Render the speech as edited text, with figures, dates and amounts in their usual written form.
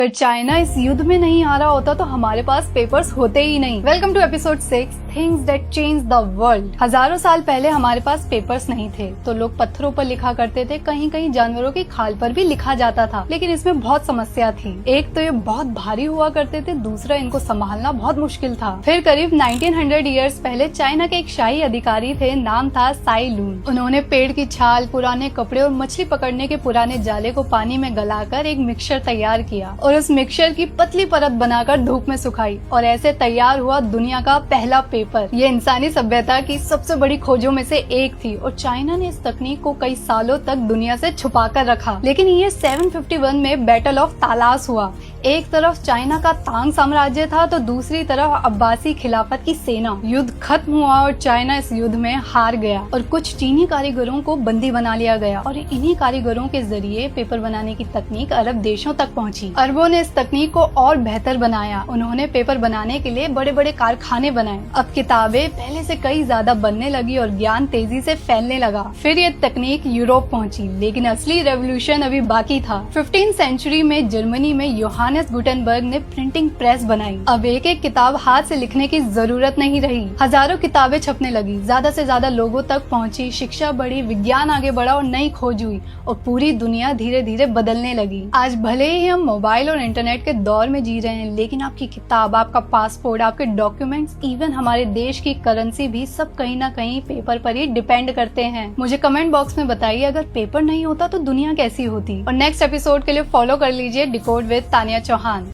अगर चाइना इस युद्ध में नहीं आ रहा होता तो हमारे पास पेपर्स होते ही नहीं। Welcome to episode 6 things that change the world. हजारों साल पहले हमारे पास पेपर्स नहीं थे तो लोग पत्थरों पर लिखा करते थे, कहीं कहीं जानवरों की खाल पर भी लिखा जाता था। लेकिन इसमें बहुत समस्या थी। एक तो ये बहुत भारी हुआ करते थे, दूसरा इनको संभालना बहुत मुश्किल था। फिर करीब 1900 ईयर्स पहले चाइना के एक शाही अधिकारी थे, नाम था साई लून। उन्होंने पेड़ की छाल, पुराने कपड़े और मछली पकड़ने के पुराने जाले को पानी में गलाकर एक मिक्सचर तैयार किया और उस मिक्सचर की पतली परत बनाकर धूप में सुखाई और ऐसे तैयार हुआ दुनिया का पहला पेपर। ये इंसानी सभ्यता की सबसे बड़ी खोजों में से एक थी और चाइना ने इस तकनीक को कई सालों तक दुनिया से छुपा कर रखा। लेकिन ये 751 में बैटल ऑफ तालास हुआ। एक तरफ चाइना का तांग साम्राज्य था तो दूसरी तरफ अब्बासी खिलाफत की सेना। युद्ध खत्म हुआ और चाइना इस युद्ध में हार गया और कुछ चीनी कारीगरों को बंदी बना लिया गया और इन्हीं कारीगरों के जरिए पेपर बनाने की तकनीक अरब देशों तक पहुंची। अरबों ने इस तकनीक को और बेहतर बनाया। उन्होंने पेपर बनाने के लिए बड़े बड़े कारखाने बनाए। अब किताबें पहले से कई ज्यादा बनने लगी और ज्ञान तेजी से फैलने लगा। फिर ये तकनीक यूरोप पहुंची, लेकिन असली रेवोल्यूशन अभी बाकी था। 15वीं सेंचुरी में जर्मनी में योहानेस गुटेनबर्ग ने प्रिंटिंग प्रेस बनाई। अब एक एक किताब हाथ से लिखने की जरूरत नहीं रही। हजारों किताबें छपने लगी, ज्यादा से ज्यादा लोगों तक पहुंची, शिक्षा बढ़ी, विज्ञान आगे बढ़ा और नई खोज हुई और पूरी दुनिया धीरे धीरे बदलने लगी। आज भले ही हम मोबाइल और इंटरनेट के दौर में जी रहे हैं, लेकिन आपकी किताब, आपका पासपोर्ट, आपके डॉक्यूमेंट्स, इवन हमारे देश की करेंसी भी सब कहीं ना कहीं पेपर पर ही डिपेंड करते हैं। मुझे कमेंट बॉक्स में बताइए, अगर पेपर नहीं होता तो दुनिया कैसी होती। और नेक्स्ट एपिसोड के लिए फॉलो कर लीजिए डिकोड विद तानिया चौहान।